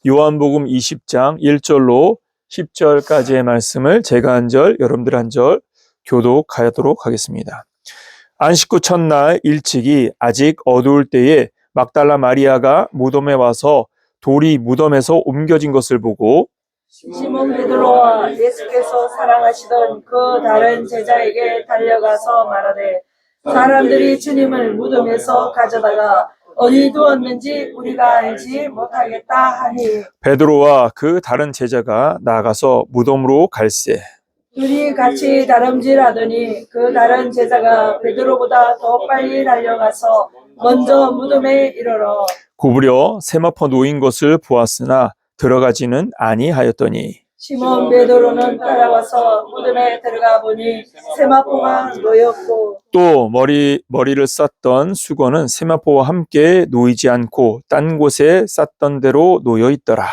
요한복음 20장 1절로 10절까지의 말씀을 제가 한 절, 여러분들 한 절 교독하도록 하겠습니다. 안식 후 첫날 일찍이 아직 어두울 때에 막달라 마리아가 무덤에 와서 돌이 무덤에서 옮겨진 것을 보고 시몬 베드로와 예수께서 사랑하시던 그 다른 제자에게 달려가서 말하되 사람들이 주님을 무덤에서 가져다가 어디 두었는지 우리가 알지 못하겠다 하니 베드로와 그 다른 제자가 나가서 무덤으로 갈새 둘이 같이 다름질하더니 그 다른 제자가 베드로보다 더 빨리 달려가서 먼저 무덤에 이르러 구부려 세마포 놓인 것을 보았으나 들어가지는 아니하였더니 시몬 베드로는 따라와서 무덤에 들어가 보니 세마포가 놓였고 또 머리를 쌌던 수건은 세마포와 함께 놓이지 않고 딴 곳에 쌌던 대로 놓여 있더라.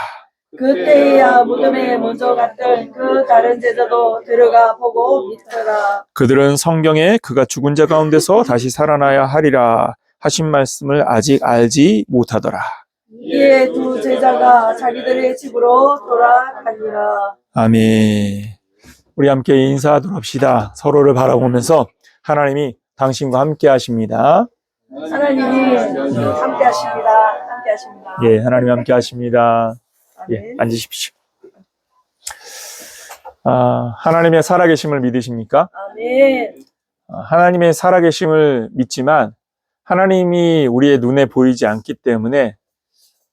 그때야 무덤에 먼저 갔던 그 다른 제자도 들어가 보고 믿더라. 그들은 성경에 그가 죽은 자 가운데서 다시 살아나야 하리라 하신 말씀을 아직 알지 못하더라. 이에 두 제자가 자기들의 집으로 돌아가니라. 아멘. 우리 함께 인사하도록 합시다. 서로를 바라보면서 하나님이 당신과 함께 하십니다. 하나님이 함께 하십니다. 함께 하십니다. 예, 하나님이 함께 하십니다. 예, 아멘. 앉으십시오. 하나님의 살아계심을 믿으십니까? 아멘. 하나님의 살아계심을 믿지만 하나님이 우리의 눈에 보이지 않기 때문에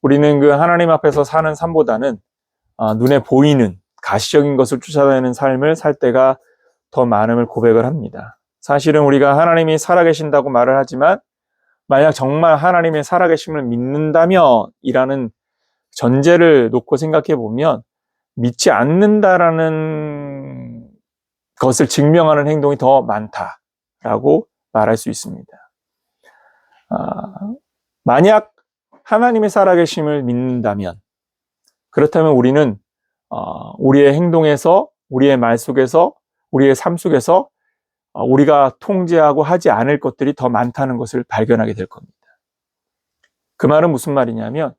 우리는 그 하나님 앞에서 사는 삶보다는 눈에 보이는 가시적인 것을 쫓아다니는 삶을 살 때가 더 많음을 고백을 합니다. 사실은 우리가 하나님이 살아계신다고 말을 하지만 만약 정말 하나님의 살아계심을 믿는다면 이라는 전제를 놓고 생각해 보면 믿지 않는다라는 것을 증명하는 행동이 더 많다라고 말할 수 있습니다. 만약 하나님의 살아계심을 믿는다면 그렇다면 우리는 우리의 행동에서 우리의 말 속에서 우리의 삶 속에서 우리가 통제하고 하지 않을 것들이 더 많다는 것을 발견하게 될 겁니다. 그 말은 무슨 말이냐면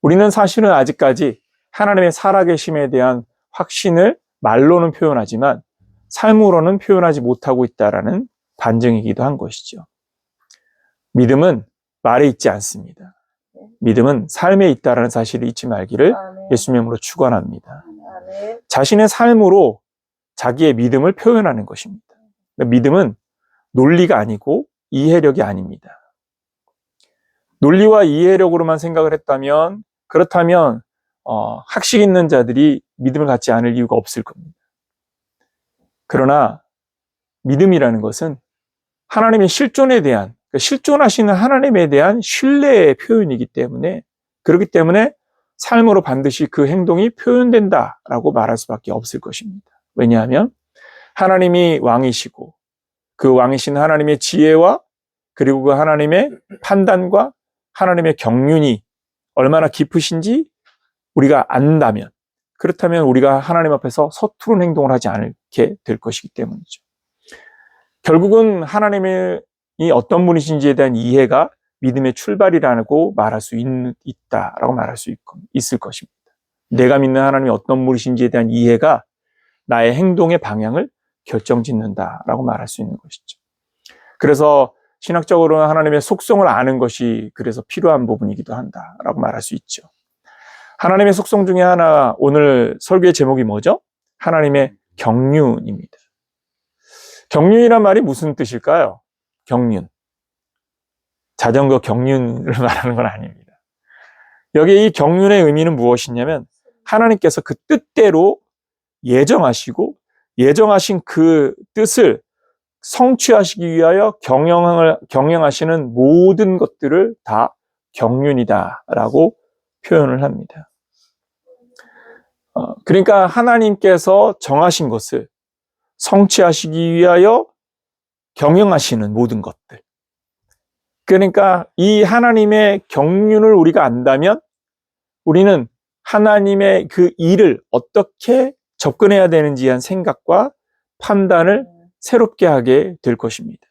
우리는 사실은 아직까지 하나님의 살아계심에 대한 확신을 말로는 표현하지만 삶으로는 표현하지 못하고 있다라는 반증이기도 한 것이죠. 믿음은 말에 있지 않습니다. 믿음은 삶에 있다라는 사실을 잊지 말기를 예수님으로 축원합니다. 자신의 삶으로 자기의 믿음을 표현하는 것입니다. 믿음은 논리가 아니고 이해력이 아닙니다. 논리와 이해력으로만 생각을 했다면 그렇다면 학식 있는 자들이 믿음을 갖지 않을 이유가 없을 겁니다. 그러나 믿음이라는 것은 하나님의 실존에 대한 실존하시는 하나님에 대한 신뢰의 표현이기 때문에 그렇기 때문에 삶으로 반드시 그 행동이 표현된다라고 말할 수밖에 없을 것입니다. 왜냐하면 하나님이 왕이시고 그 왕이신 하나님의 지혜와 그리고 그 하나님의 판단과 하나님의 경륜이 얼마나 깊으신지 우리가 안다면 그렇다면 우리가 하나님 앞에서 서투른 행동을 하지 않게 될 것이기 때문이죠. 결국은 하나님이 어떤 분이신지에 대한 이해가 믿음의 출발이라고 말할 수 있다라고 말할 수 있을 것입니다. 내가 믿는 하나님이 어떤 분이신지에 대한 이해가 나의 행동의 방향을 결정짓는다라고 말할 수 있는 것이죠. 그래서 신학적으로는 하나님의 속성을 아는 것이 그래서 필요한 부분이기도 한다라고 말할 수 있죠. 하나님의 속성 중에 하나, 오늘 설교의 제목이 뭐죠? 하나님의 경륜입니다. 경륜이란 말이 무슨 뜻일까요? 경륜. 자전거 경륜을 말하는 건 아닙니다. 여기 이 경륜의 의미는 무엇이냐면 하나님께서 그 뜻대로 예정하시고 예정하신 그 뜻을 성취하시기 위하여 경영하시는 모든 것들을 다 경륜이다라고 표현을 합니다. 그러니까 하나님께서 정하신 것을 성취하시기 위하여 경영하시는 모든 것들. 그러니까 이 하나님의 경륜을 우리가 안다면 우리는 하나님의 그 일을 어떻게 접근해야 되는지에 대한 생각과 판단을 새롭게 하게 될 것입니다.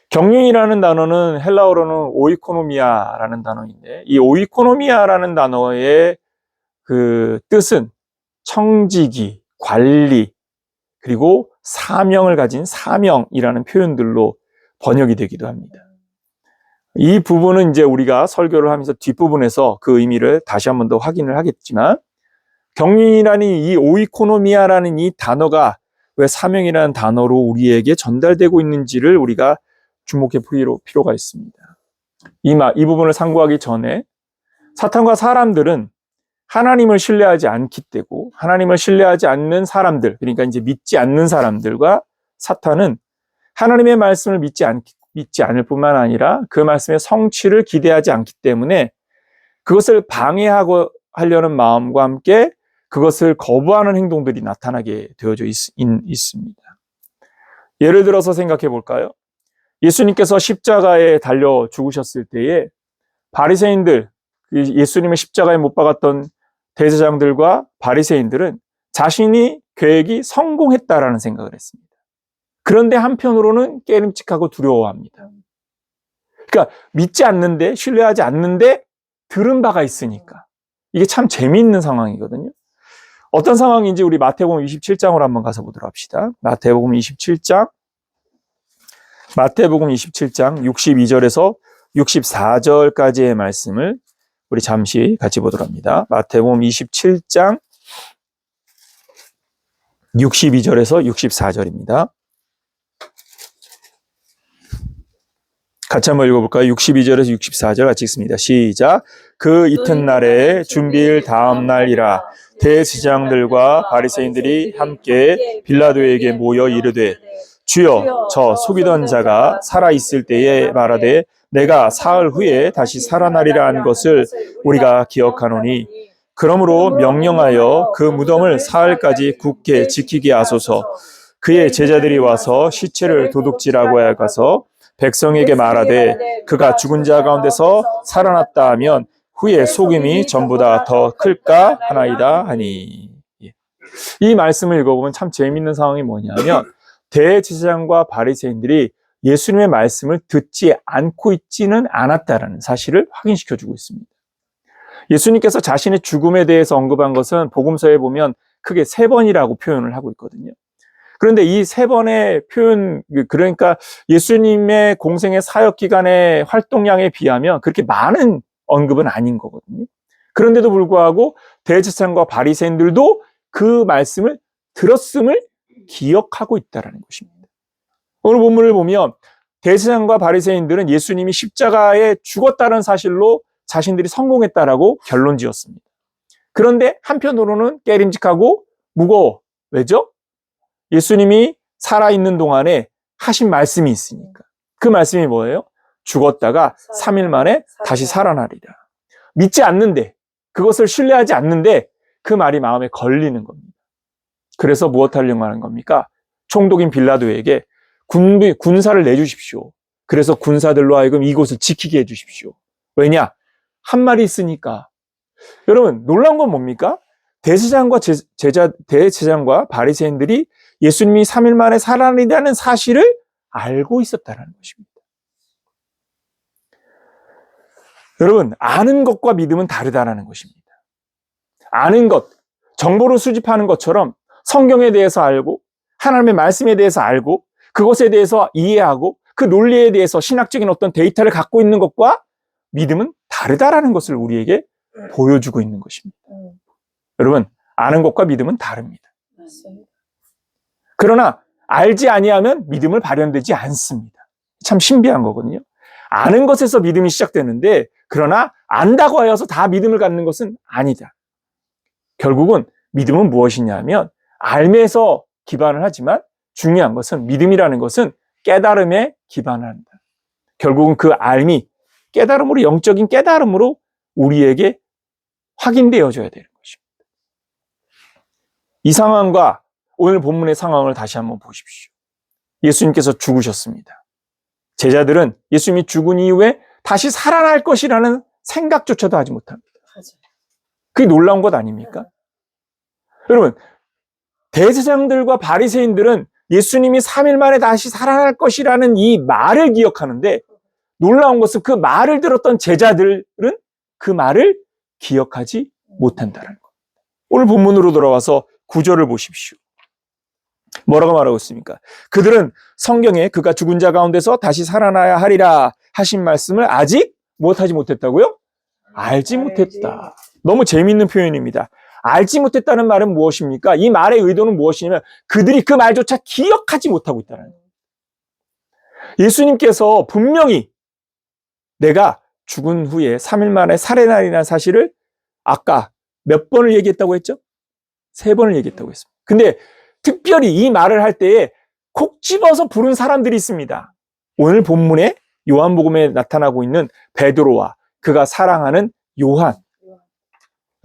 경륜이라는 단어는 헬라어로는 오이코노미아라는 단어인데 이 오이코노미아라는 단어의 그 뜻은 청지기, 관리, 그리고 사명을 가진 사명이라는 표현들로 번역이 되기도 합니다. 이 부분은 이제 우리가 설교를 하면서 뒷부분에서 그 의미를 다시 한 번 더 확인을 하겠지만, 경륜이라는 이 오이코노미아라는 이 단어가 왜 사명이라는 단어로 우리에게 전달되고 있는지를 우리가 주목해 볼 필요가 있습니다. 이 부분을 상고하기 전에 사탄과 사람들은 하나님을 신뢰하지 않기 때문에 하나님을 신뢰하지 않는 사람들, 그러니까 이제 믿지 않는 사람들과 사탄은 하나님의 말씀을 믿지 않을 뿐만 아니라 그 말씀의 성취를 기대하지 않기 때문에 그것을 방해하고 하려는 마음과 함께 그것을 거부하는 행동들이 나타나게 되어져 있습니다. 예를 들어서 생각해 볼까요? 예수님께서 십자가에 달려 죽으셨을 때에 바리새인들, 예수님의 십자가에 못 박았던 대제사장들과 바리새인들은 자신이 계획이 성공했다라는 생각을 했습니다. 그런데 한편으로는 깨림칙하고 두려워합니다. 그러니까 믿지 않는데, 신뢰하지 않는데 들은 바가 있으니까. 이게 참 재미있는 상황이거든요. 어떤 상황인지 우리 마태복음 27장으로 한번 가서 보도록 합시다. 마태복음 27장 62절에서 64절까지의 말씀을 우리 잠시 같이 보도록 합니다. 마태복음 27장 62절에서 64절입니다. 같이 한번 읽어볼까요? 62절에서 64절 같이 읽습니다. 시작. 그 이튿날에 준비일 다음 날이라 대제사장들과 바리새인들이 함께 빌라도에게 모여 이르되 주여, 저 속이던 자가 살아있을 때에 말하되 내가 사흘 후에 다시 살아나리라 한 것을 우리가 기억하노니 그러므로 명령하여 그 무덤을 사흘까지 굳게 지키게 하소서. 그의 제자들이 와서 시체를 도둑질하고 가서 백성에게 말하되 그가 죽은 자 가운데서 살아났다 하면 후에 속임이 전보다 더 클까 하나이다 하니. 이 말씀을 읽어보면 참 재미있는 상황이 뭐냐면 대제사장과 바리새인들이 예수님의 말씀을 듣지 않고 있지는 않았다라는 사실을 확인시켜주고 있습니다. 예수님께서 자신의 죽음에 대해서 언급한 것은 복음서에 보면 크게 3번이라고 표현을 하고 있거든요. 그런데 이 3번의 표현, 그러니까 예수님의 공생의 사역 기간의 활동량에 비하면 그렇게 많은 언급은 아닌 거거든요. 그런데도 불구하고 대제사장과 바리새인들도 그 말씀을 들었음을 기억하고 있다는 것입니다. 오늘 본문을 보면 대제사장과 바리새인들은 예수님이 십자가에 죽었다는 사실로 자신들이 성공했다라고 결론 지었습니다. 그런데 한편으로는 깨림직하고 무거워. 왜죠? 예수님이 살아있는 동안에 하신 말씀이 있으니까. 그 말씀이 뭐예요? 죽었다가 3일 만에 다시 살아나리라. 믿지 않는데, 그것을 신뢰하지 않는데 그 말이 마음에 걸리는 겁니다. 그래서 무엇 하려고 하는 겁니까? 총독인 빌라도에게 군사를 내주십시오. 그래서 군사들로 하여금 이곳을 지키게 해주십시오. 왜냐? 한 말이 있으니까. 여러분, 놀라운 건 뭡니까? 대제사장과 바리새인들이 예수님이 3일 만에 살아나리라는 사실을 알고 있었다는 것입니다. 여러분, 아는 것과 믿음은 다르다는 것입니다. 아는 것, 정보를 수집하는 것처럼 성경에 대해서 알고 하나님의 말씀에 대해서 알고 그것에 대해서 이해하고 그 논리에 대해서 신학적인 어떤 데이터를 갖고 있는 것과 믿음은 다르다라는 것을 우리에게 보여주고 있는 것입니다. 여러분, 아는 것과 믿음은 다릅니다. 그러나 알지 아니하면 믿음을 발현되지 않습니다. 참 신비한 거거든요. 아는 것에서 믿음이 시작되는데 그러나 안다고 하여서 다 믿음을 갖는 것은 아니다. 결국은 믿음은 무엇이냐면 알면서 기반을 하지만 중요한 것은 믿음이라는 것은 깨달음에 기반을 한다. 결국은 그 알미, 깨달음으로, 영적인 깨달음으로 우리에게 확인되어져야 되는 것입니다. 이 상황과 오늘 본문의 상황을 다시 한번 보십시오. 예수님께서 죽으셨습니다. 제자들은 예수님이 죽은 이후에 다시 살아날 것이라는 생각조차도 하지 못합니다. 그게 놀라운 것 아닙니까? 여러분, 대제사장들과 바리새인들은 예수님이 3일 만에 다시 살아날 것이라는 이 말을 기억하는데 놀라운 것은 그 말을 들었던 제자들은 그 말을 기억하지 못한다는 것. 오늘 본문으로 돌아와서 9절을 보십시오. 뭐라고 말하고 있습니까? 그들은 성경에 그가 죽은 자 가운데서 다시 살아나야 하리라 하신 말씀을 아직 무엇하지 못했다고요? 알지 못했다. 너무 재미있는 표현입니다. 알지 못했다는 말은 무엇입니까? 이 말의 의도는 무엇이냐면 그들이 그 말조차 기억하지 못하고 있다는 거예요. 예수님께서 분명히 내가 죽은 후에 3일 만에 살해날이라는 사실을 아까 몇 번을 얘기했다고 했죠? 3번을 얘기했다고 했습니다. 근데 특별히 이 말을 할 때에 콕 집어서 부른 사람들이 있습니다. 오늘 본문에 요한복음에 나타나고 있는 베드로와 그가 사랑하는 요한.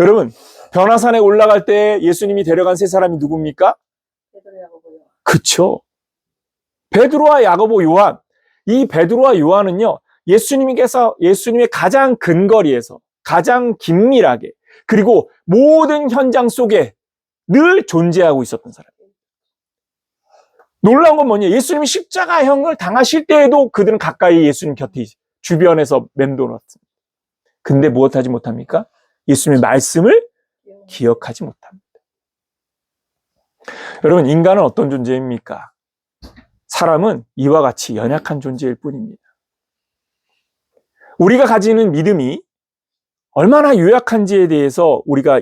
여러분, 변화산에 올라갈 때 예수님이 데려간 3사람이 누굽니까? 그쵸. 베드로와 야고보, 요한. 이 베드로와 요한은요, 예수님의 가장 근거리에서 가장 긴밀하게 그리고 모든 현장 속에 늘 존재하고 있었던 사람이에요. 놀라운 건 뭐냐? 예수님이 십자가형을 당하실 때에도 그들은 가까이 예수님 곁에 주변에서 맴돌았습니다. 근데 무엇하지 못합니까? 예수님의 말씀을 기억하지 못합니다. 여러분, 인간은 어떤 존재입니까? 사람은 이와 같이 연약한 존재일 뿐입니다. 우리가 가지는 믿음이 얼마나 유약한지에 대해서 우리가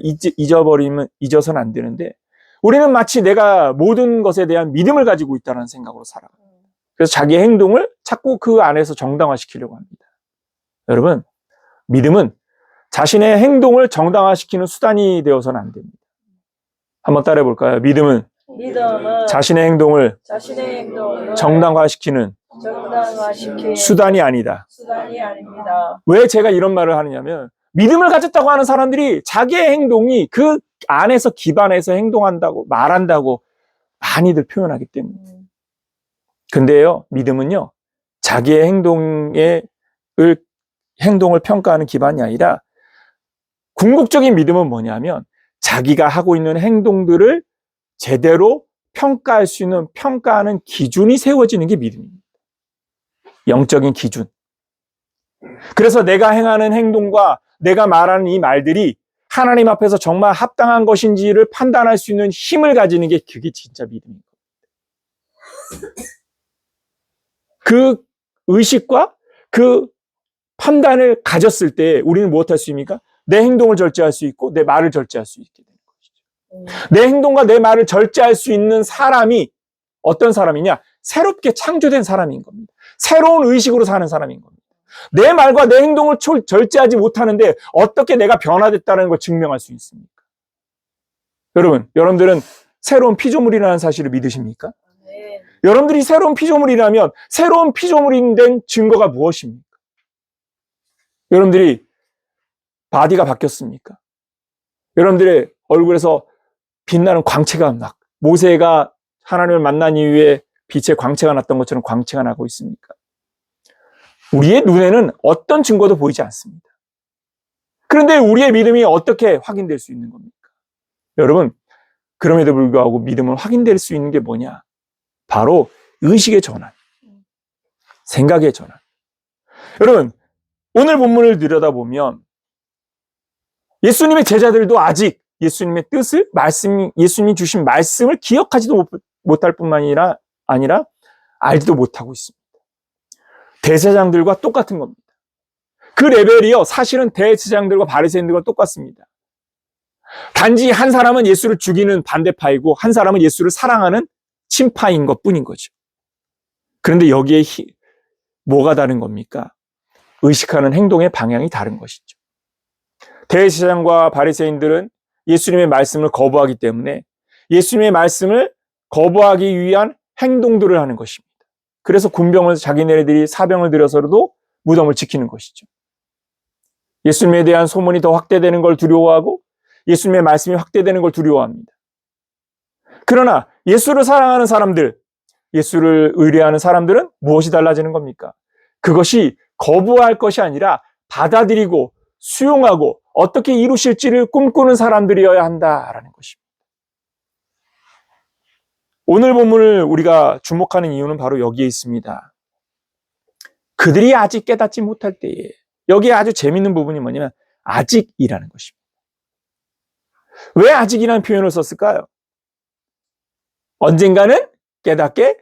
잊어서는 안 되는데 우리는 마치 내가 모든 것에 대한 믿음을 가지고 있다는 생각으로 살아가요. 그래서 자기의 행동을 자꾸 그 안에서 정당화시키려고 합니다. 여러분, 믿음은 자신의 행동을 정당화시키는 수단이 되어서는 안 됩니다. 한번 따라해 볼까요? 믿음은 자신의 행동을 정당화시키는 수단이 아니다. 왜 제가 이런 말을 하느냐면 믿음을 가졌다고 하는 사람들이 자기의 행동이 그 안에서 기반해서 행동한다고 말한다고 많이들 표현하기 때문에. 근데요, 믿음은요, 자기의 행동을 평가하는 기반이 아니라 궁극적인 믿음은 뭐냐면 자기가 하고 있는 행동들을 제대로 평가할 수 있는 평가하는 기준이 세워지는 게 믿음입니다. 영적인 기준. 그래서 내가 행하는 행동과 내가 말하는 이 말들이 하나님 앞에서 정말 합당한 것인지를 판단할 수 있는 힘을 가지는 게 그게 진짜 믿음인 겁니다. 그 의식과 그 판단을 가졌을 때 우리는 무엇할 수 있습니까? 내 행동을 절제할 수 있고 내 말을 절제할 수 있게 되는 것이죠. 내 행동과 내 말을 절제할 수 있는 사람이 어떤 사람이냐? 새롭게 창조된 사람인 겁니다. 새로운 의식으로 사는 사람인 겁니다. 내 말과 내 행동을 절제하지 못하는데 어떻게 내가 변화됐다는 걸 증명할 수 있습니까? 여러분들은 새로운 피조물이라는 사실을 믿으십니까? 네. 여러분들이 새로운 피조물이라면 새로운 피조물이 된 증거가 무엇입니까? 여러분들이 바디가 바뀌었습니까? 여러분들의 얼굴에서 빛나는 광채가 막 모세가 하나님을 만난 이후에 빛의 광채가 났던 것처럼 광채가 나고 있습니까? 우리의 눈에는 어떤 증거도 보이지 않습니다. 그런데 우리의 믿음이 어떻게 확인될 수 있는 겁니까? 여러분, 그럼에도 불구하고 믿음은 확인될 수 있는 게 뭐냐? 바로 의식의 전환, 생각의 전환. 여러분, 오늘 본문을 들여다보면 예수님의 제자들도 아직 예수님의 뜻을 예수님이 주신 말씀을 기억하지도 못할 뿐만 아니라 알지도 못하고 있습니다. 대제사장들과 똑같은 겁니다. 그 레벨이요, 사실은 대제사장들과 바리새인들과 똑같습니다. 단지 한 사람은 예수를 죽이는 반대파이고 한 사람은 예수를 사랑하는 친파인 것뿐인 거죠. 그런데 여기에 뭐가 다른 겁니까? 의식하는 행동의 방향이 다른 것이죠. 대제사장과 바리새인들은 예수님의 말씀을 거부하기 때문에 예수님의 말씀을 거부하기 위한 행동들을 하는 것입니다. 그래서 군병을 자기네들이 사병을 들여서라도 무덤을 지키는 것이죠. 예수님에 대한 소문이 더 확대되는 걸 두려워하고 예수님의 말씀이 확대되는 걸 두려워합니다. 그러나 예수를 사랑하는 사람들, 예수를 의뢰하는 사람들은 무엇이 달라지는 겁니까? 그것이 거부할 것이 아니라 받아들이고 수용하고 어떻게 이루실지를 꿈꾸는 사람들이어야 한다라는 것입니다. 오늘 본문을 우리가 주목하는 이유는 바로 여기에 있습니다. 그들이 아직 깨닫지 못할 때에 여기에 아주 재밌는 부분이 뭐냐면 아직이라는 것입니다. 왜 아직이라는 표현을 썼을까요? 언젠가는 깨닫게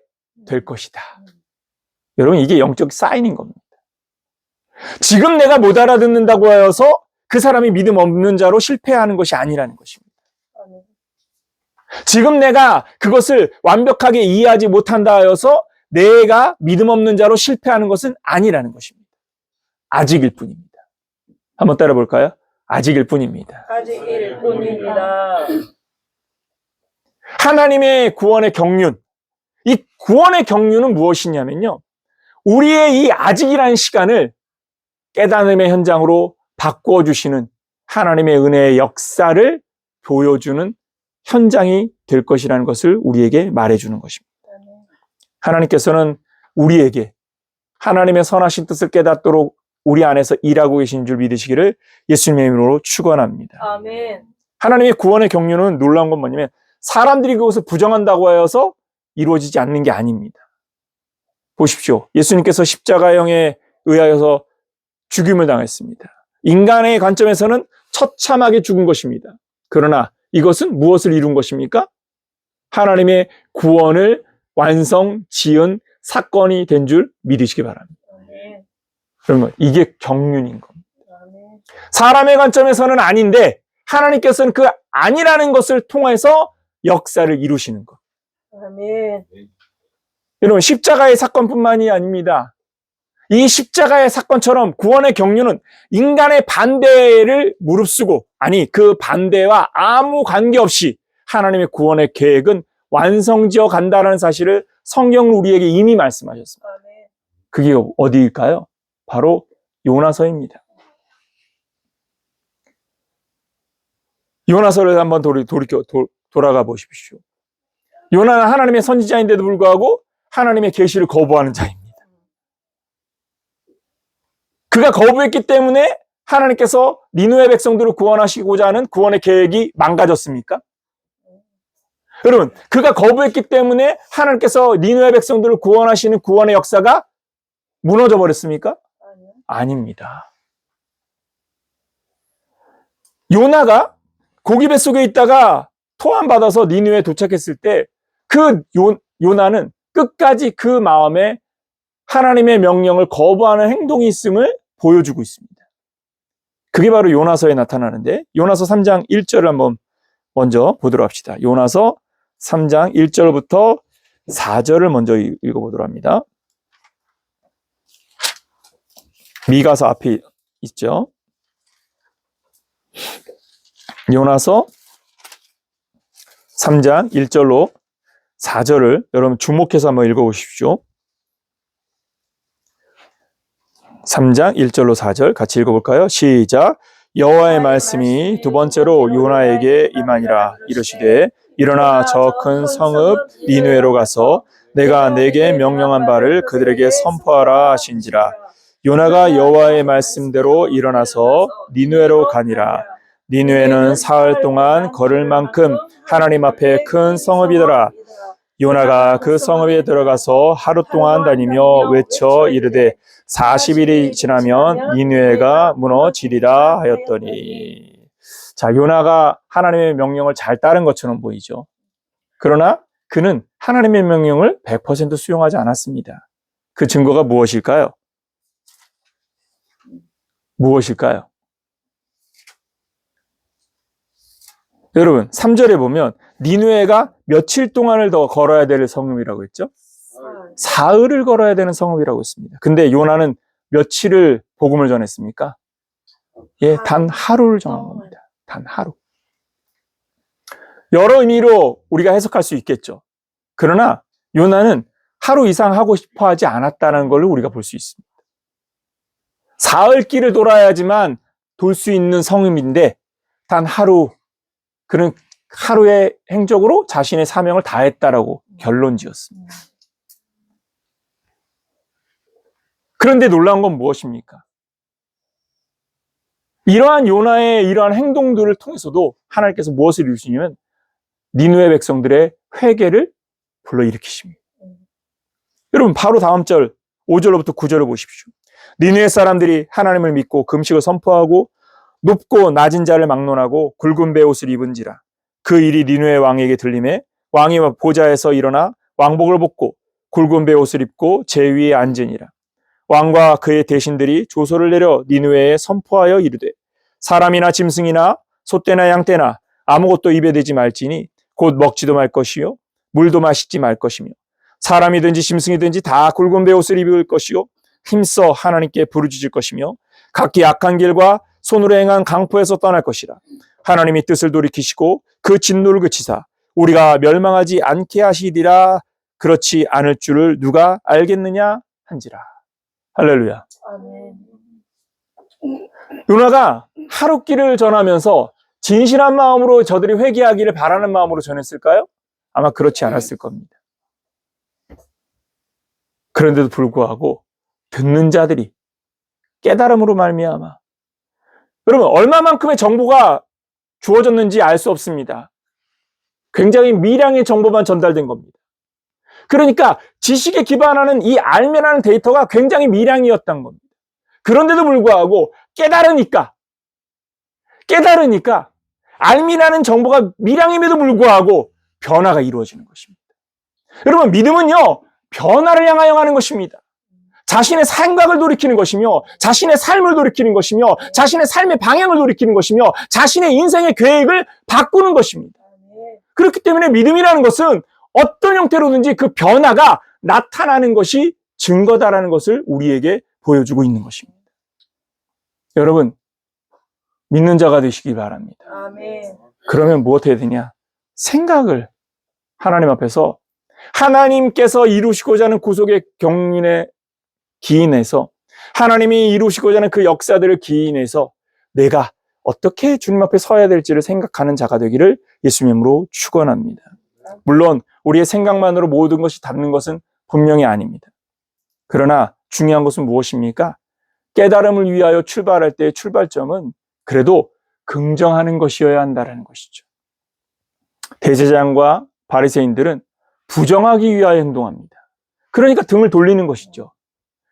될 것이다. 여러분, 이게 영적 사인인 겁니다. 지금 내가 못 알아듣는다고 하여서 그 사람이 믿음 없는 자로 실패하는 것이 아니라는 것입니다. 지금 내가 그것을 완벽하게 이해하지 못한다 하여서 내가 믿음 없는 자로 실패하는 것은 아니라는 것입니다. 아직일 뿐입니다. 한번 따라 볼까요? 아직일 뿐입니다. 아직일 뿐입니다. 하나님의 구원의 경륜. 이 구원의 경륜은 무엇이냐면요. 우리의 이 아직이라는 시간을 깨달음의 현장으로 바꿔주시는 하나님의 은혜의 역사를 보여주는 현장이 될 것이라는 것을 우리에게 말해주는 것입니다. 하나님께서는 우리에게 하나님의 선하신 뜻을 깨닫도록 우리 안에서 일하고 계신 줄 믿으시기를 예수님의 이름으로 축원합니다. 아멘. 하나님의 구원의 경륜은 놀라운 건 뭐냐면 사람들이 그것을 부정한다고 하여서 이루어지지 않는 게 아닙니다. 보십시오. 예수님께서 십자가형에 의하여서 죽임을 당했습니다. 인간의 관점에서는 처참하게 죽은 것입니다. 그러나 이것은 무엇을 이룬 것입니까? 하나님의 구원을 완성 지은 사건이 된 줄 믿으시기 바랍니다. 그러면 이게 경륜인 겁니다. 사람의 관점에서는 아닌데 하나님께서는 그 아니라는 것을 통해서 역사를 이루시는 것. 아멘. 여러분, 십자가의 사건뿐만이 아닙니다. 이 십자가의 사건처럼 구원의 경륜은 인간의 반대를 무릅쓰고, 아니 그 반대와 아무 관계없이 하나님의 구원의 계획은 완성지어 간다는 사실을 성경은 우리에게 이미 말씀하셨습니다. 그게 어디일까요? 바로 요나서입니다. 요나서를 한번 돌아가 보십시오. 요나는 하나님의 선지자인데도 불구하고 하나님의 계시를 거부하는 자입니다. 그가 거부했기 때문에 하나님께서 니느웨 백성들을 구원하시고자 하는 구원의 계획이 망가졌습니까? 여러분, 그가 거부했기 때문에 하나님께서 니느웨 백성들을 구원하시는 구원의 역사가 무너져 버렸습니까? 아닙니다. 요나가 고기 뱃속에 있다가 토함받아서 니느웨에 도착했을 때 그 요나는 끝까지 그 마음에 하나님의 명령을 거부하는 행동이 있음을 보여주고 있습니다. 그게 바로 요나서에 나타나는데, 요나서 3장 1절을 한번 먼저 보도록 합시다. 요나서 3장 1절부터 4절을 먼저 읽어보도록 합니다. 미가서 앞에 있죠. 요나서 3장 1절로 4절을 여러분 주목해서 한번 읽어보십시오. 3장 1절로 4절 같이 읽어볼까요? 시작. 여호와의 말씀이 두 번째로 요나에게 임하니라. 이르시되 일어나 저 큰 성읍 니느웨로 가서 내가 내게 명령한 바를 그들에게 선포하라 하신지라. 요나가 여호와의 말씀대로 일어나서 니느웨로 가니라. 니느웨는 사흘 동안 걸을 만큼 하나님 앞에 큰 성읍이더라. 요나가 그 성읍에 들어가서 하루 동안 다니며 외쳐 이르되 40일이 지나면 니느웨가 무너지리라 하였더니. 자, 요나가 하나님의 명령을 잘 따른 것처럼 보이죠. 그러나 그는 하나님의 명령을 100% 수용하지 않았습니다. 그 증거가 무엇일까요? 무엇일까요? 여러분, 3절에 보면 니느웨가 며칠 동안을 더 걸어야 될 성읍이라고 했죠? 사흘을 걸어야 되는 성읍이라고 했습니다. 근데 요나는 며칠을 복음을 전했습니까? 예, 단 하루를 전한 겁니다. 단 하루. 여러 의미로 우리가 해석할 수 있겠죠. 그러나 요나는 하루 이상 하고 싶어 하지 않았다는 걸 우리가 볼 수 있습니다. 사흘 길을 돌아야지만 돌 수 있는 성읍인데 단 하루, 그는 하루의 행적으로 자신의 사명을 다했다라고 결론 지었습니다. 그런데 놀라운 건 무엇입니까? 이러한 요나의 이러한 행동들을 통해서도 하나님께서 무엇을 이루시냐면 니느웨 백성들의 회개를 불러일으키십니다. 여러분, 바로 다음 절 5절로부터 9절을 보십시오. 니느웨 사람들이 하나님을 믿고 금식을 선포하고 높고 낮은 자를 막론하고 굵은 베옷을 입은지라. 그 일이 니느웨 왕에게 들림에 왕이 보좌에서 일어나 왕복을 벗고 굵은 베옷을 입고 제 위에 앉으니라. 왕과 그의 대신들이 조소를 내려 니느웨에 선포하여 이르되 사람이나 짐승이나 소떼나 양떼나 아무것도 입에 대지 말지니 곧 먹지도 말 것이요 물도 마시지 말 것이며 사람이든지 짐승이든지 다 굵은 베옷을 입을 것이요 힘써 하나님께 부르짖을 것이며 각기 악한 길과 손으로 행한 강포에서 떠날 것이라. 하나님이 뜻을 돌이키시고 그 진노를 그치사 우리가 멸망하지 않게 하시리라. 그렇지 않을 줄을 누가 알겠느냐 한지라. 할렐루야. 아멘. 요나가 하룻길을 전하면서 진실한 마음으로 저들이 회개하기를 바라는 마음으로 전했을까요? 아마 그렇지 않았을 겁니다. 그런데도 불구하고 듣는 자들이 깨달음으로 말미암아, 여러분 얼마만큼의 정보가 주어졌는지 알 수 없습니다. 굉장히 미량의 정보만 전달된 겁니다. 그러니까 지식에 기반하는 이 알면하는 데이터가 굉장히 미량이었던 겁니다. 그런데도 불구하고 깨달으니까 알미라는 정보가 미량임에도 불구하고 변화가 이루어지는 것입니다. 여러분 믿음은요 변화를 향하여 가는 것입니다. 자신의 생각을 돌이키는 것이며 자신의 삶을 돌이키는 것이며 자신의 삶의 방향을 돌이키는 것이며 자신의 인생의 계획을 바꾸는 것입니다. 그렇기 때문에 믿음이라는 것은 어떤 형태로든지 그 변화가 나타나는 것이 증거다라는 것을 우리에게 보여주고 있는 것입니다. 여러분 믿는 자가 되시기 바랍니다. 아멘. 그러면 무엇 해야 되냐? 생각을 하나님 앞에서 하나님께서 이루시고자 하는 구속의 경륜에 기인해서 하나님이 이루시고자 하는 그 역사들을 기인해서 내가 어떻게 주님 앞에 서야 될지를 생각하는 자가 되기를 예수님 이름으로 축원합니다. 물론 우리의 생각만으로 모든 것이 닿는 것은 분명히 아닙니다. 그러나 중요한 것은 무엇입니까? 깨달음을 위하여 출발할 때의 출발점은 그래도 긍정하는 것이어야 한다는 것이죠. 대제사장과 바리새인들은 부정하기 위하여 행동합니다. 그러니까 등을 돌리는 것이죠.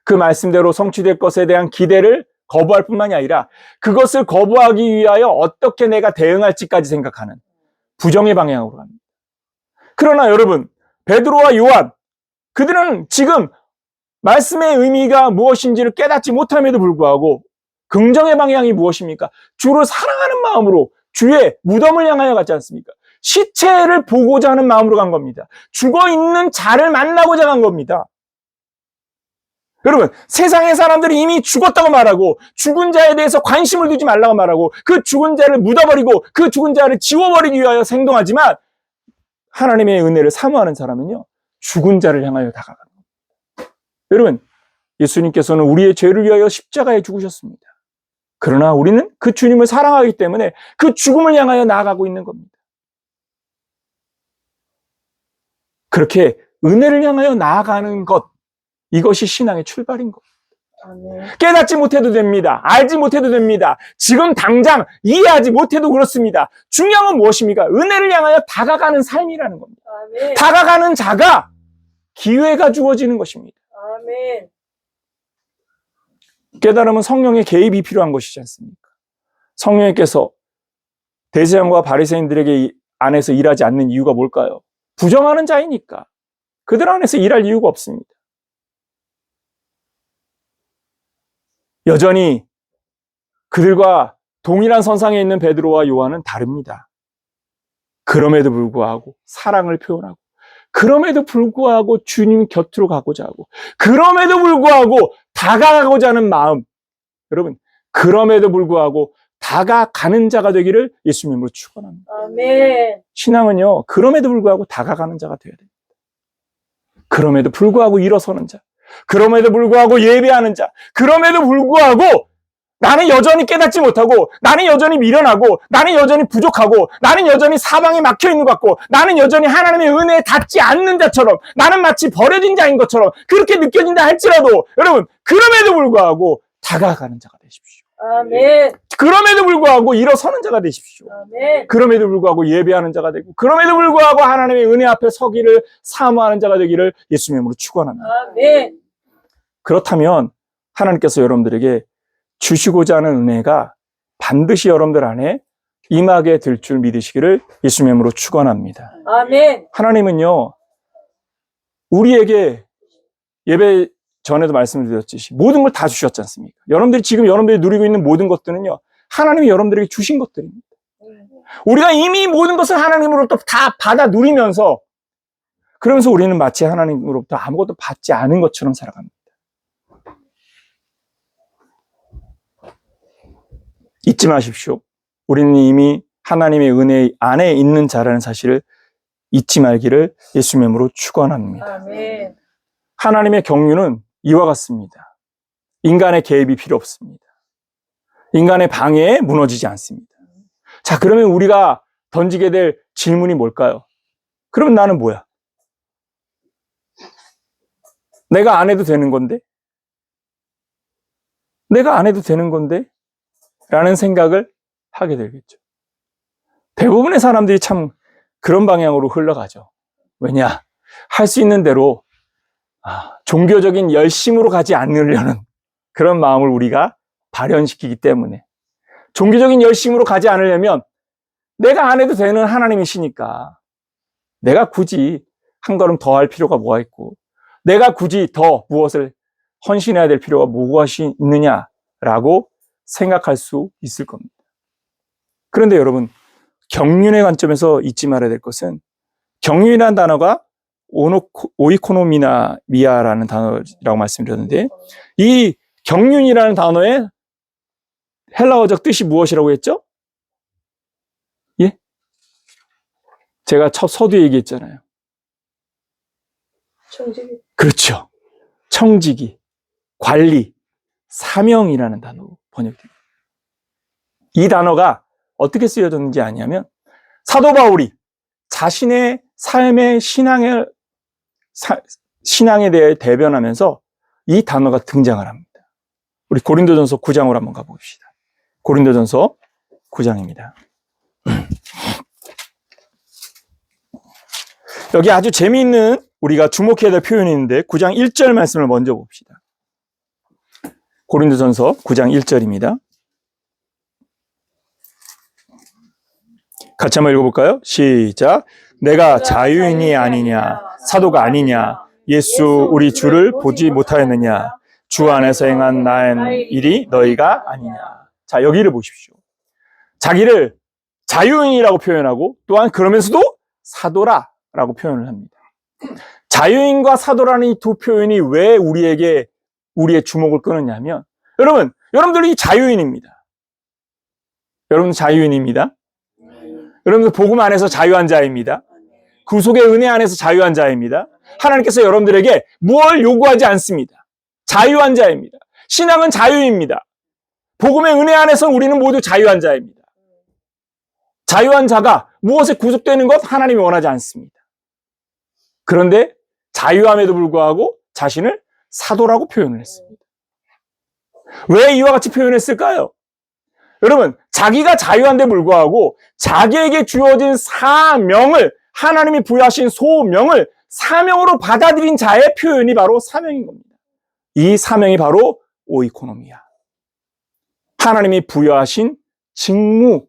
그 말씀대로 성취될 것에 대한 기대를 거부할 뿐만이 아니라 그것을 거부하기 위하여 어떻게 내가 대응할지까지 생각하는 부정의 방향으로 갑니다. 그러나 여러분 베드로와 요한 그들은 지금 말씀의 의미가 무엇인지를 깨닫지 못함에도 불구하고 긍정의 방향이 무엇입니까? 주를 사랑하는 마음으로 주의 무덤을 향하여 갔지 않습니까? 시체를 보고자 하는 마음으로 간 겁니다. 죽어있는 자를 만나고자 간 겁니다. 여러분 세상의 사람들이 이미 죽었다고 말하고 죽은 자에 대해서 관심을 두지 말라고 말하고 그 죽은 자를 묻어버리고 그 죽은 자를 지워버리기 위하여 행동하지만 하나님의 은혜를 사모하는 사람은요 죽은 자를 향하여 다가가는 겁니다. 여러분 예수님께서는 우리의 죄를 위하여 십자가에 죽으셨습니다. 그러나 우리는 그 주님을 사랑하기 때문에 그 죽음을 향하여 나아가고 있는 겁니다. 그렇게 은혜를 향하여 나아가는 것, 이것이 신앙의 출발인 겁니다. 아멘. 깨닫지 못해도 됩니다. 알지 못해도 됩니다. 지금 당장 이해하지 못해도 그렇습니다. 중요한 건 무엇입니까? 은혜를 향하여 다가가는 삶이라는 겁니다. 아멘. 다가가는 자가 기회가 주어지는 것입니다. 아멘. 깨달음은 성령의 개입이 필요한 것이지 않습니까? 성령께서 대제사장과 바리새인들에게 안에서 일하지 않는 이유가 뭘까요? 부정하는 자이니까. 그들 안에서 일할 이유가 없습니다. 여전히 그들과 동일한 선상에 있는 베드로와 요한은 다릅니다. 그럼에도 불구하고 사랑을 표현하고 그럼에도 불구하고 주님 곁으로 가고자 하고 그럼에도 불구하고 다가가고자 하는 마음, 여러분 그럼에도 불구하고 다가가는 자가 되기를 예수님으로 축원합니다. 아멘. 신앙은요 그럼에도 불구하고 다가가는 자가 되어야 됩니다. 그럼에도 불구하고 일어서는 자, 그럼에도 불구하고 예배하는 자, 그럼에도 불구하고 나는 여전히 깨닫지 못하고 나는 여전히 미련하고 나는 여전히 부족하고 나는 여전히 사방에 막혀있는 것 같고 나는 여전히 하나님의 은혜에 닿지 않는 자처럼 나는 마치 버려진 자인 것처럼 그렇게 느껴진다 할지라도 여러분 그럼에도 불구하고 다가가는 자가 되십시오. 아멘. 그럼에도 불구하고 일어서는 자가 되십시오. 아멘. 그럼에도 불구하고 예배하는 자가 되고 그럼에도 불구하고 하나님의 은혜 앞에 서기를 사모하는 자가 되기를 예수님의 이름으로 축원합니다. 아멘. 그렇다면 하나님께서 여러분들에게 주시고자 하는 은혜가 반드시 여러분들 안에 임하게 될 줄 믿으시기를 예수님의 이름으로 축원합니다. 아멘. 하나님은요, 우리에게 예배 전에도 말씀드렸듯이 모든 걸 다 주셨지 않습니까? 여러분들이 누리고 있는 모든 것들은요, 하나님이 여러분들에게 주신 것들입니다. 우리가 이미 모든 것을 하나님으로부터 다 받아 누리면서, 그러면서 우리는 마치 하나님으로부터 아무것도 받지 않은 것처럼 살아갑니다. 잊지 마십시오. 우리는 이미 하나님의 은혜 안에 있는 자라는 사실을 잊지 말기를 예수님의 이름으로 축원합니다. 아멘. 하나님의 경륜은 이와 같습니다. 인간의 개입이 필요 없습니다. 인간의 방해에 무너지지 않습니다. 자, 그러면 우리가 던지게 될 질문이 뭘까요? 그러면 나는 뭐야? 내가 안 해도 되는 건데? 내가 안 해도 되는 건데? 라는 생각을 하게 되겠죠. 대부분의 사람들이 참 그런 방향으로 흘러가죠. 왜냐? 할 수 있는 대로 종교적인 열심으로 가지 않으려는 그런 마음을 우리가 발현시키기 때문에, 종교적인 열심으로 가지 않으려면 내가 안 해도 되는 하나님이시니까 내가 굳이 한 걸음 더 할 필요가 뭐가 있고, 내가 굳이 더 무엇을 헌신해야 될 필요가 무엇이 있느냐라고 생각할 수 있을 겁니다. 그런데 여러분, 경륜의 관점에서 잊지 말아야 될 것은, 경륜이라는 단어가 오이코노미아라는 단어라고 말씀드렸는데, 이 경륜이라는 단어의 헬라어적 뜻이 무엇이라고 했죠? 예? 제가 첫 서두에 얘기했잖아요. 청지기. 그렇죠. 청지기, 관리, 사명이라는 단어로 번역됩니다. 이 단어가 어떻게 쓰여졌는지 아냐면, 사도 바울이 자신의 삶의 신앙에 대해 대변하면서 이 단어가 등장을 합니다. 우리 고린도전서 9장으로 한번 가봅시다. 고린도전서 9장입니다. 여기 아주 재미있는 우리가 주목해야 될 표현이 있는데, 9장 1절 말씀을 먼저 봅시다. 고린도전서 9장 1절입니다. 같이 한번 읽어볼까요? 시작. 내가 자유인이 아니냐, 사도가 아니냐, 예수 우리 주를 보지 못하였느냐, 주 안에서 행한 나의 일이 너희가 아니냐. 자, 여기를 보십시오. 자기를 자유인이라고 표현하고, 또한 그러면서도 사도라라고 표현을 합니다. 자유인과 사도라는 이 두 표현이 왜 우리의 주목을 끄느냐면, 여러분들이 자유인입니다. 여러분 자유인입니다. 여러분들 복음 안에서 자유한 자입니다. 구속의 은혜 안에서 자유한 자입니다. 하나님께서 여러분들에게 뭘 요구하지 않습니다. 자유한 자입니다. 신앙은 자유입니다. 복음의 은혜 안에서 우리는 모두 자유한 자입니다. 자유한 자가 무엇에 구속되는 것 하나님이 원하지 않습니다. 그런데 자유함에도 불구하고 자신을 사도라고 표현을 했습니다. 왜 이와 같이 표현했을까요? 여러분, 자기가 자유한데 불구하고 자기에게 주어진 사명을, 하나님이 부여하신 소명을 사명으로 받아들인 자의 표현이 바로 사명인 겁니다. 이 사명이 바로 오이코노미아. 하나님이 부여하신 직무,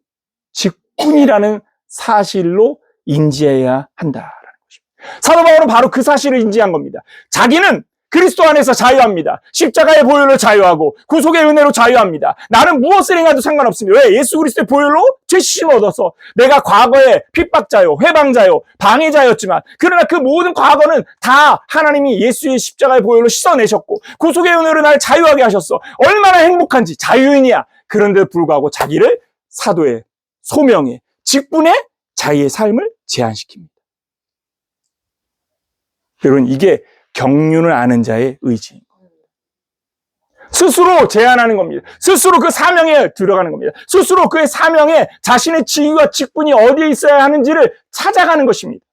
직분이라는 사실로 인지해야 한다라는 것입니다. 사도 바울은 바로 그 사실을 인지한 겁니다. 자기는 그리스도 안에서 자유합니다. 십자가의 보혈로 자유하고 구속의 은혜로 자유합니다. 나는 무엇을 행해도 상관없습니다. 왜? 예수 그리스도의 보혈로 죄씻음을 얻어서 내가 과거에 핍박자요, 회방자요, 방해자였지만, 그러나 그 모든 과거는 다 하나님이 예수의 십자가의 보혈로 씻어내셨고 구속의 은혜로 나를 자유하게 하셨어. 얼마나 행복한지. 자유인이야. 그런데도 불구하고 자기를 사도의 소명의 직분에 자기의 삶을 제한시킵니다. 여러분, 이게 경륜을 아는 자의 의지인 겁니다. 스스로 제안하는 겁니다. 스스로 그 사명에 들어가는 겁니다. 스스로 그의 사명에 자신의 지위와 직분이 어디에 있어야 하는지를 찾아가는 것입니다.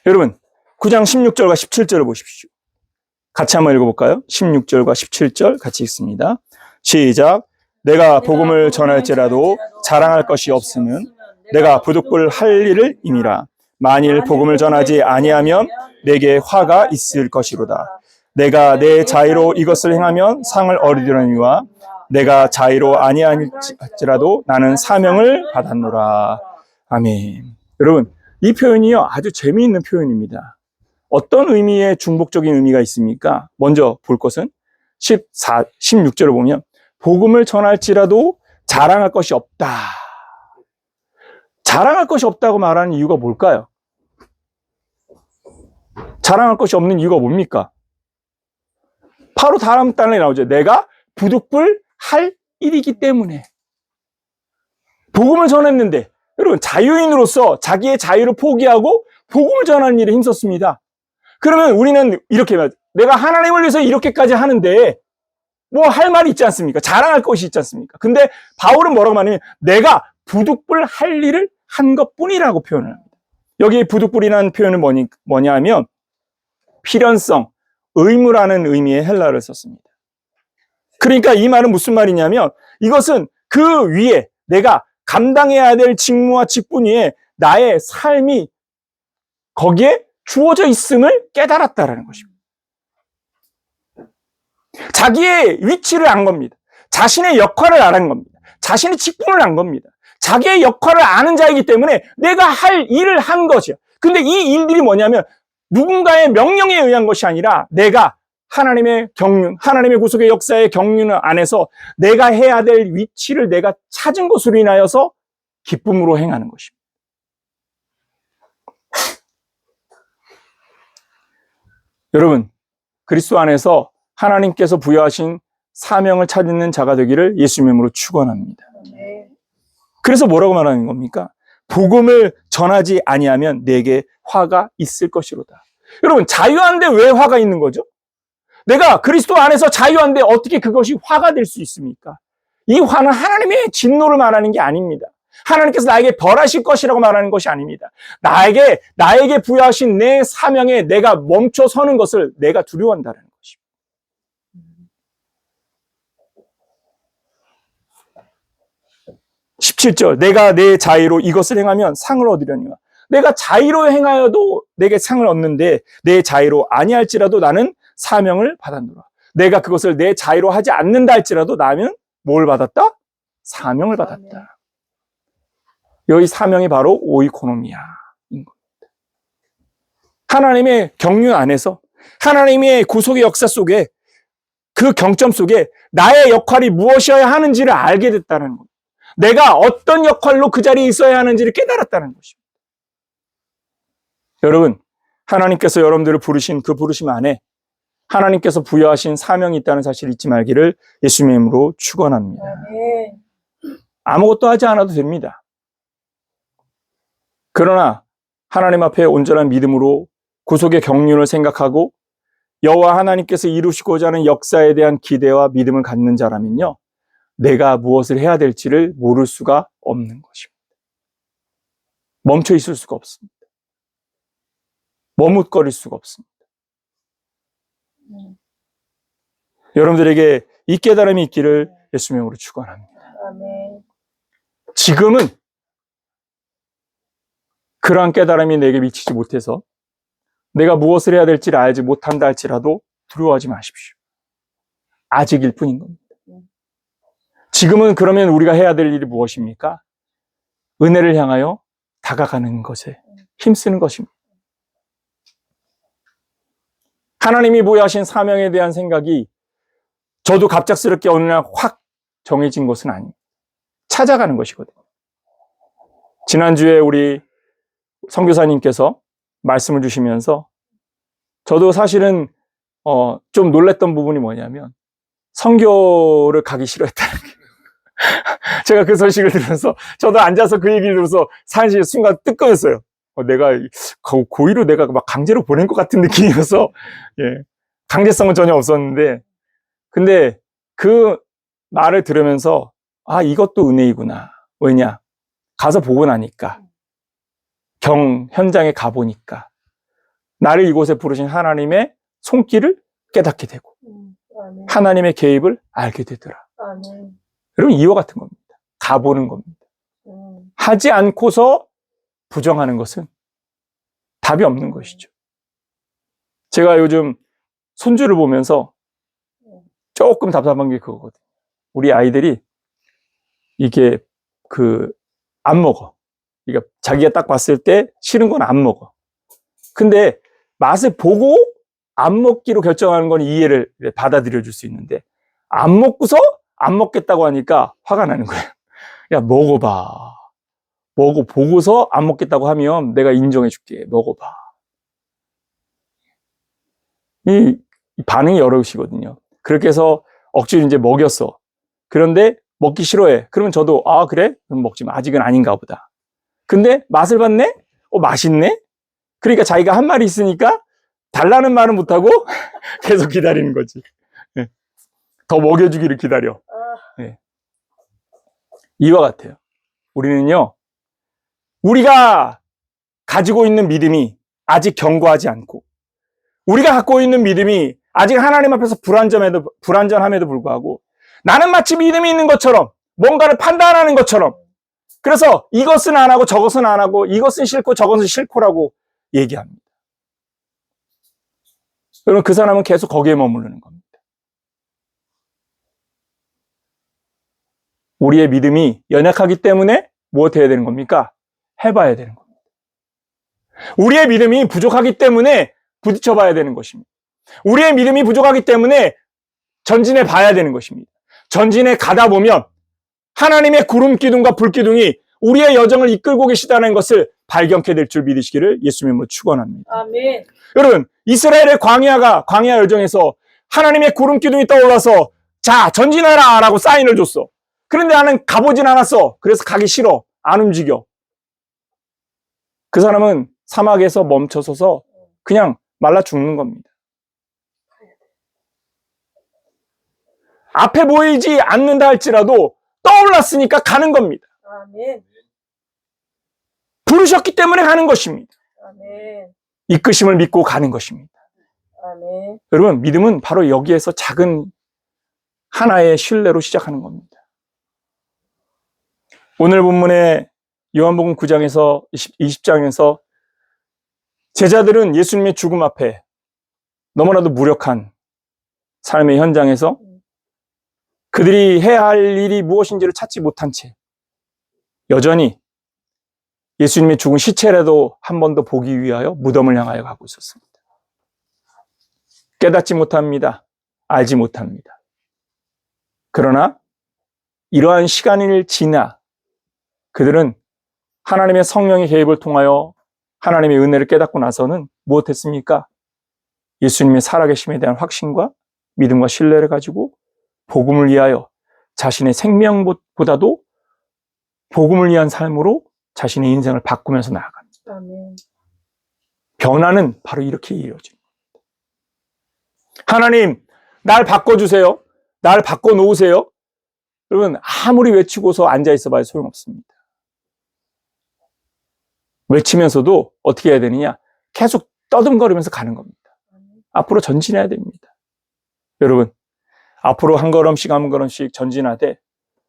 여러분, 9장 16절과 17절을 보십시오. 같이 한번 읽어볼까요? 16절과 17절 같이 읽습니다. 시작. 내가 복음을 전할지라도 자랑할 것이 없으면 내가 부득불 할 일을 임이라. 만일 복음을 전하지 아니하면 내게 화가 있을 것이로다. 내가 내 자유로 이것을 행하면 상을 얻으려니와 내가 자의로 아니할지라도 나는 사명을 받았노라. 아멘. 여러분, 이 표현이요, 아주 재미있는 표현입니다. 어떤 의미의 중복적인 의미가 있습니까? 먼저 볼 것은 16절을 보면 복음을 전할지라도 자랑할 것이 없다. 자랑할 것이 없다고 말하는 이유가 뭘까요? 자랑할 것이 없는 이유가 뭡니까? 바로 다음 단락에 나오죠. 내가 부득불 할 일이기 때문에. 복음을 전했는데, 여러분, 자유인으로서 자기의 자유를 포기하고 복음을 전하는 일에 힘썼습니다. 그러면 우리는 이렇게 말하죠. 내가 하나님을 위해서 이렇게까지 하는데 뭐 할 말이 있지 않습니까? 자랑할 것이 있지 않습니까? 근데 바울은 뭐라고 말하냐면 내가 부득불 할 일을 한 것뿐이라고 표현을 합니다. 여기 부득불이라는 표현은 뭐냐 하면 필연성, 의무라는 의미의 헬라어를 썼습니다. 그러니까 이 말은 무슨 말이냐면 이것은 그 위에 내가 감당해야 될 직무와 직분 위에 나의 삶이 거기에 주어져 있음을 깨달았다라는 것입니다. 자기의 위치를 안 겁니다. 자신의 역할을 아는 겁니다. 자신의 직분을 안 겁니다. 자기의 역할을 아는 자이기 때문에 내가 할 일을 한 것이야. 근데 이 일들이 뭐냐면 누군가의 명령에 의한 것이 아니라 내가 하나님의 경륜, 하나님의 구속의 역사의 경륜 안에서 내가 해야 될 위치를 내가 찾은 것으로 인하여서 기쁨으로 행하는 것입니다. 여러분, 그리스도 안에서 하나님께서 부여하신 사명을 찾는 자가 되기를 예수님의 이름으로 축원합니다. 그래서 뭐라고 말하는 겁니까? 복음을 전하지 아니하면 내게 화가 있을 것이로다. 여러분, 자유한데 왜 화가 있는 거죠? 내가 그리스도 안에서 자유한데 어떻게 그것이 화가 될 수 있습니까? 이 화는 하나님의 진노를 말하는 게 아닙니다. 하나님께서 나에게 벌하실 것이라고 말하는 것이 아닙니다. 나에게 부여하신 내 사명에 내가 멈춰 서는 것을 내가 두려워한다는 것입니다. 17절, 내가 내 자의로 이것을 행하면 상을 얻으려니와. 내가 자의로 행하여도 내게 상을 얻는데 내 자의로 아니할지라도 나는 사명을 받았노라. 내가 그것을 내 자의로 하지 않는다 할지라도 나는 뭘 받았다? 사명을 받았다. 여기 사명이 바로 오이코노미아인 겁니다. 하나님의 경륜 안에서 하나님의 구속의 역사 속에 그 경점 속에 나의 역할이 무엇이어야 하는지를 알게 됐다는 겁니다. 내가 어떤 역할로 그 자리에 있어야 하는지를 깨달았다는 것입니다. 여러분, 하나님께서 여러분들을 부르신 그 부르심 안에 하나님께서 부여하신 사명이 있다는 사실을 잊지 말기를 예수님의 이름으로 축원합니다. 아무것도 하지 않아도 됩니다. 그러나 하나님 앞에 온전한 믿음으로 구속의 경륜을 생각하고 여호와 하나님께서 이루시고자 하는 역사에 대한 기대와 믿음을 갖는 자라면요, 내가 무엇을 해야 될지를 모를 수가 없는 것입니다. 멈춰 있을 수가 없습니다. 머뭇거릴 수가 없습니다. 여러분들에게 이 깨달음이 있기를 예수님의 이름으로 축원합니다. 지금은 그러한 깨달음이 내게 미치지 못해서 내가 무엇을 해야 될지를 알지 못한다 할지라도 두려워하지 마십시오. 아직일 뿐인 겁니다. 지금은 그러면 우리가 해야 될 일이 무엇입니까? 은혜를 향하여 다가가는 것에 힘쓰는 것입니다. 하나님이 부여하신 사명에 대한 생각이 저도 갑작스럽게 어느 날 확 정해진 것은 아닙니다. 찾아가는 것이거든요. 지난주에 우리 선교사님께서 말씀을 주시면서 저도 사실은 좀 놀랬던 부분이 뭐냐면 선교를 가기 싫어했다는 게 제가 그 소식을 들으면서 저도 앉아서 그 얘기를 들어서 사실 순간 뜨끔했어요. 내가 고의로 내가 막 강제로 보낸 것 같은 느낌이어서 예, 강제성은 전혀 없었는데 근데 그 말을 들으면서 아 이것도 은혜이구나. 왜냐? 가서 보고 나니까 현장에 가보니까 나를 이곳에 부르신 하나님의 손길을 깨닫게 되고 하나님의 개입을 알게 되더라. 여러분 이와 같은 겁니다. 가보는 겁니다. 하지 않고서 부정하는 것은 답이 없는 것이죠. 제가 요즘 손주를 보면서 조금 답답한 게 그거거든요. 우리 아이들이 이게 안 먹어. 그러니까 자기가 딱 봤을 때 싫은 건 안 먹어. 근데 맛을 보고 안 먹기로 결정하는 건 이해를 받아들여 줄 수 있는데, 안 먹고서 안 먹겠다고 하니까 화가 나는 거야. 야, 먹어봐. 먹어보고서 안 먹겠다고 하면 내가 인정해 줄게. 먹어봐. 이 반응이 어려우시거든요. 그렇게 해서 억지로 이제 먹였어. 그런데 먹기 싫어해. 그러면 저도, 아, 그래? 그럼 먹지 마. 아직은 아닌가 보다. 근데 맛을 봤네? 맛있네? 그러니까 자기가 한 말이 있으니까 달라는 말은 못하고 계속 기다리는 거지. 네. 더 먹여주기를 기다려. 네. 이와 같아요. 우리는요, 우리가 가지고 있는 믿음이 아직 견고하지 않고, 우리가 갖고 있는 믿음이 아직 하나님 앞에서 불완전함에도 불구하고, 나는 마치 믿음이 있는 것처럼, 뭔가를 판단하는 것처럼, 그래서 이것은 안 하고 저것은 안 하고, 이것은 싫고 저것은 싫고라고 얘기합니다. 그러면 그 사람은 계속 거기에 머무르는 겁니다. 우리의 믿음이 연약하기 때문에 무엇해야 되는 겁니까? 해봐야 되는 겁니다. 우리의 믿음이 부족하기 때문에 부딪혀봐야 되는 것입니다. 우리의 믿음이 부족하기 때문에 전진해 봐야 되는 것입니다. 전진해 가다 보면 하나님의 구름 기둥과 불 기둥이 우리의 여정을 이끌고 계시다는 것을 발견케 될 줄 믿으시기를 예수님으로 축원합니다. 아멘. 여러분, 이스라엘의 광야 여정에서 하나님의 구름 기둥이 떠올라서 자, 전진하라 라고 사인을 줬어. 그런데 나는 가보진 않았어. 그래서 가기 싫어. 안 움직여. 그 사람은 사막에서 멈춰서서 그냥 말라 죽는 겁니다. 앞에 보이지 않는다 할지라도 떠올랐으니까 가는 겁니다. 아멘. 부르셨기 때문에 가는 것입니다. 아멘. 이끄심을 믿고 가는 것입니다. 아멘. 여러분, 믿음은 바로 여기에서 작은 하나의 신뢰로 시작하는 겁니다. 오늘 본문의 요한복음 9장에서 20장에서 제자들은 예수님의 죽음 앞에 너무나도 무력한 삶의 현장에서 그들이 해야 할 일이 무엇인지를 찾지 못한 채 여전히 예수님의 죽은 시체라도 한 번 더 보기 위하여 무덤을 향하여 가고 있었습니다. 깨닫지 못합니다. 알지 못합니다. 그러나 이러한 시간을 지나 그들은 하나님의 성령의 개입을 통하여 하나님의 은혜를 깨닫고 나서는 무엇했습니까? 예수님의 살아계심에 대한 확신과 믿음과 신뢰를 가지고 복음을 위하여 자신의 생명보다도 복음을 위한 삶으로 자신의 인생을 바꾸면서 나아갑니다. 아멘. 변화는 바로 이렇게 이루어집니다. 하나님, 날 바꿔주세요. 날 바꿔놓으세요. 여러분, 아무리 외치고서 앉아있어 봐야 소용없습니다. 외치면서도 어떻게 해야 되느냐? 계속 떠듬거리면서 가는 겁니다. 앞으로 전진해야 됩니다. 여러분, 앞으로 한 걸음씩 전진하되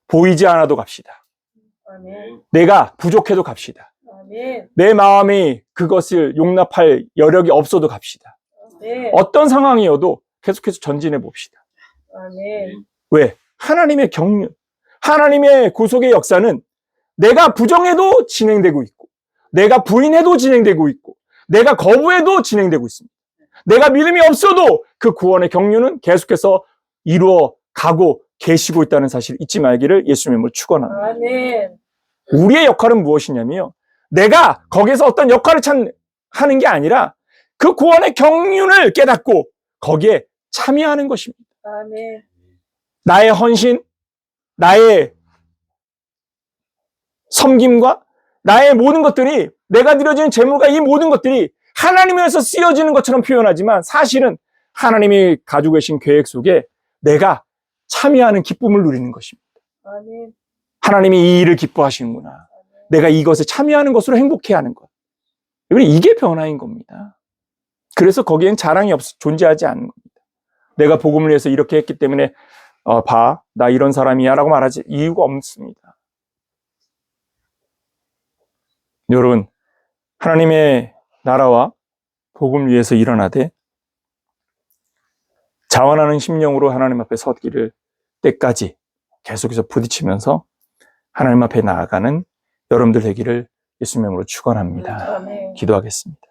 보이지 않아도 갑시다. 아멘. 내가 부족해도 갑시다. 아멘. 내 마음이 그것을 용납할 여력이 없어도 갑시다. 아멘. 어떤 상황이어도 계속해서 전진해 봅시다. 아멘. 왜? 하나님의 경륜, 하나님의 구속의 역사는 내가 부정해도 진행되고 있고, 내가 부인해도 진행되고 있고, 내가 거부해도 진행되고 있습니다. 내가 믿음이 없어도 그 구원의 경륜은 계속해서 이루어 가고 계시고 있다는 사실을 잊지 말기를 예수님을 축원합니다. 아멘. 우리의 역할은 무엇이냐면요, 내가 거기서 어떤 역할을 하는 게 아니라 그 구원의 경륜을 깨닫고 거기에 참여하는 것입니다. 아멘. 나의 헌신, 나의 섬김과 나의 모든 것들이, 내가 드려지는 재물과 이 모든 것들이 하나님에서 쓰여지는 것처럼 표현하지만 사실은 하나님이 가지고 계신 계획 속에 내가 참여하는 기쁨을 누리는 것입니다. 아멘. 하나님이 이 일을 기뻐하시는구나. 내가 이것에 참여하는 것으로 행복해하는 것. 이게 변화인 겁니다. 그래서 거기엔 자랑이 존재하지 않는 겁니다. 내가 복음을 위해서 이렇게 했기 때문에 봐, 나 이런 사람이야 라고 말하지 이유가 없습니다. 여러분, 하나님의 나라와 복음을 위해서 일어나되 자원하는 심령으로 하나님 앞에 서기를 때까지 계속해서 부딪히면서 하나님 앞에 나아가는 여러분들 되기를 예수님으로 축원합니다. 아멘. 기도하겠습니다.